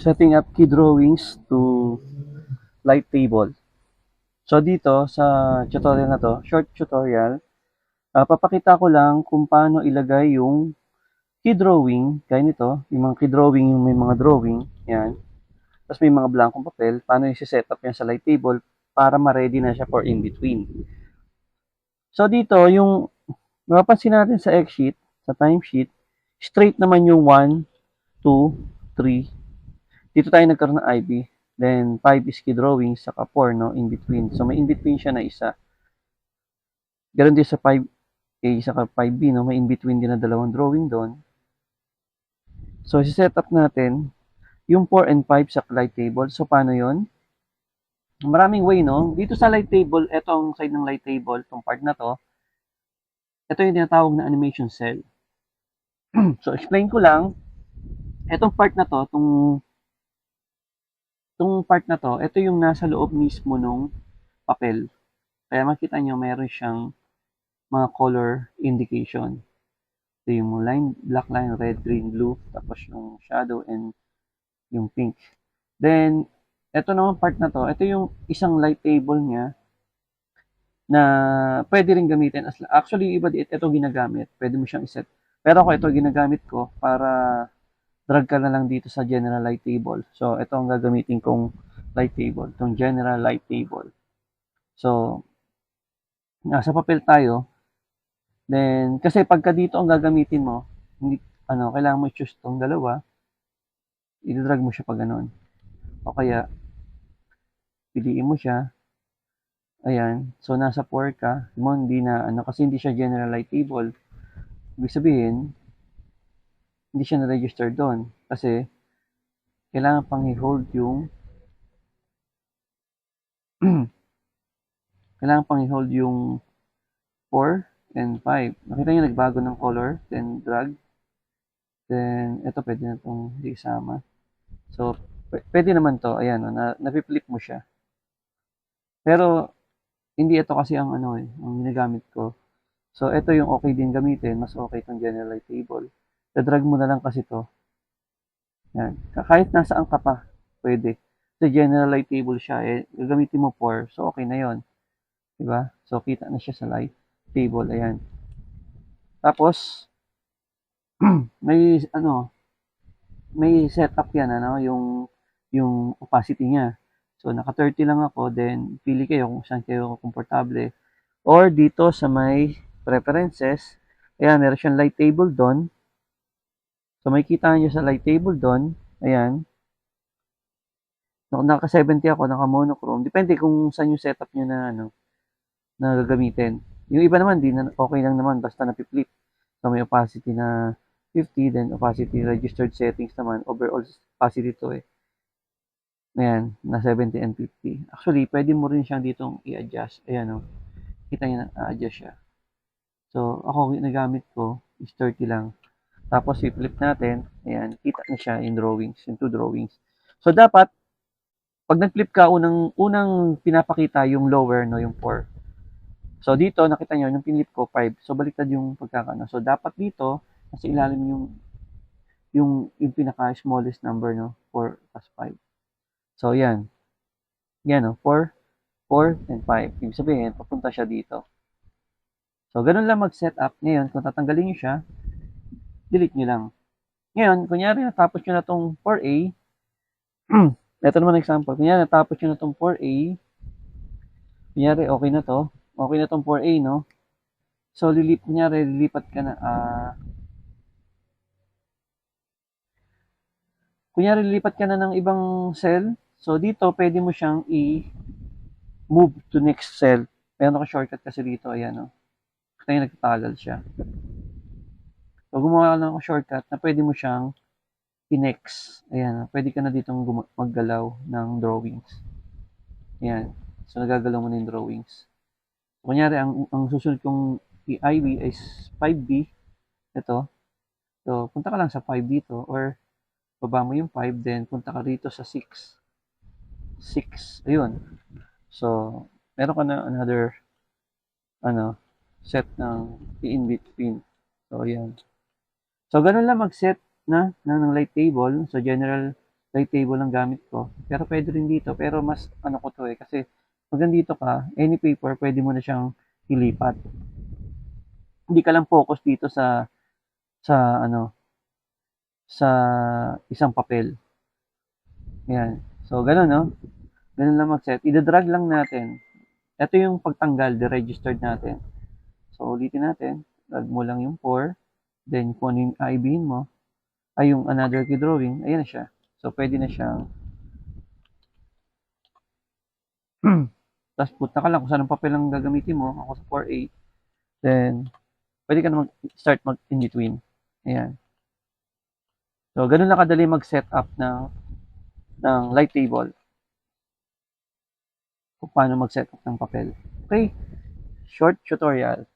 Setting up key drawings to light table. So dito sa tutorial na to, short tutorial, papakita ko lang kung paano ilagay yung key drawing, kaya nito, yung mga key drawing, yung may mga drawing, yan. Tapos may mga blankong papel, paano i-set up yan sa light table para ma-ready na siya for in-between. So dito, yung mapapansin natin sa X-sheet, sa timesheet, straight naman yung 1, 2, 3. Dito tayo nagkaroon ng IB. Then 5 is key drawing, saka 4, no, in between. So may in between siya na isa. Ganon din sa 5A saka 5B, no, may in between din na dalawang drawing doon. So i-set up natin yung 4 and 5 sa light table. So paano yon? Maraming way, no? Dito sa light table, etong side ng light table, itong part na to, ito yung tinatawag na animation cell. So explain ko lang, etong part na to, itong part na to, ito yung nasa loob mismo nung papel. Kaya makita nyo, meron siyang mga color indication. Ito yung line, black line, red, green, blue, tapos yung shadow and yung pink. Then, ito naman part na to, ito yung isang light table niya na pwede rin gamitin. Actually, iba ito ginagamit. Pwede mo siyang iset. Pero ako ito ginagamit ko para drag ka na lang dito sa general light table. So, ito ang gagamitin kong light table. Itong general light table. So, nasa papel tayo. Then, kasi pagka dito ang gagamitin mo, hindi, kailangan mo i-choose tong dalawa. I-drag mo siya pa ganun. O kaya, piliin mo siya. Ayan. So, nasa 4 ka. Mo, hindi na, kasi hindi siya general light table. Ibig sabihin, hindi siya na-register doon. Kasi, kailangan pang i-hold yung kailangan pang i-hold yung 4 and 5. Nakita nyo, nagbago ng color. Then, drag. Then, ito pwede na itong hindi isama. So, pwede naman to. Ayan, napiplit mo siya. Pero, hindi ito kasi ang ang ginagamit ko. So, ito yung okay din gamitin. Mas okay itong general light table. Dadrag mo na lang kasi to. Yan. Kahit nasaan ka pa, pwede. Sa general light table siya, gagamitin mo 4. So, okay na yon, diba? So, kita na siya sa light table. Ayan. Tapos, may, may setup yan, yung opacity niya. So, naka 30 lang ako, then, pili kayo kung saan kayo komportable. Or, dito sa may preferences, ayan, meron siyang light table doon. So, may kita nyo sa light table doon, ayan, naka 70 ako, naka monochrome. Depende kung saan yung setup nyo na gagamitin. Yung iba naman, okay lang naman, basta napiplit. So, may opacity na 50, then opacity registered settings naman, overall opacity to Ayan, na 70 and 50. Actually, pwede mo rin siyang ditong i-adjust. Ayan kita nyo na, adjust siya. So, ako, nagamit ko is 30 lang. Tapos, i-flip natin. Ayan, kita na siya in drawings, in two drawings. So, dapat, pag nag-flip ka, unang pinapakita yung lower, yung 4. So, dito, nakita nyo, yung pinlip ko, 5. So, baliktad yung pagkakano. So, dapat dito, nasa ilalim yung pinaka-smallest number, 4 plus 5. So, yan. Yan, 4, 4, and 5. Ibig sabihin, papunta siya dito. So, ganun lang mag-set up. Ngayon, kung tatanggalin nyo siya, delete nyo lang. Ngayon, kunyari, natapos nyo na itong 4A. Ito naman example. Kunyari, natapos nyo na itong 4A. Kunyari, okay na to. Okay na itong 4A, no? So, kunyari, lilipat ka na, kunyari, lilipat ka na ng ibang cell. So, dito, pwede mo siyang i-move to next cell. Meron ako shortcut kasi dito, ayan, kaya nagtatagal siya. So, gumawa lang ako shortcut na pwede mo siyang i-next. Ayan, pwede ka na ditong maggalaw ng drawings. Ayan. So, nagagalaw mo na yung drawings. Kunyari, ang susunod kong i-IB is 5B. Ito. So, punta ka lang sa 5 dito or baba mo yung 5, then punta ka rito sa 6. 6. Ayun. So, meron ka na another set ng in between. So, ayan. So, ganun lang mag-set ng light table. So, general light table ang gamit ko. Pero pwede rin dito, pero mas ano ko to kasi pag nandito ka, any paper, pwede mo na siyang ilipat. Hindi ka lang focus dito sa ano, sa isang papel. Ayan. So, ganun, no? Ganun lang mag-set. Ida-drag lang natin. Ito yung pagtanggal, the-registered natin. So, ulitin natin. Drag mo lang yung 4. Then, kung ano yung IB-in mo, ay yung another key drawing, ayan na siya. So, pwede na siyang tapos punta ka lang kung saan ang papel ang gagamitin mo. Ako sa 4A. Then, pwede ka na mag-start in between. Ayan. So, ganun lang kadali mag-set up ng light table. Kung paano mag-set up ng papel. Okay? Short tutorial.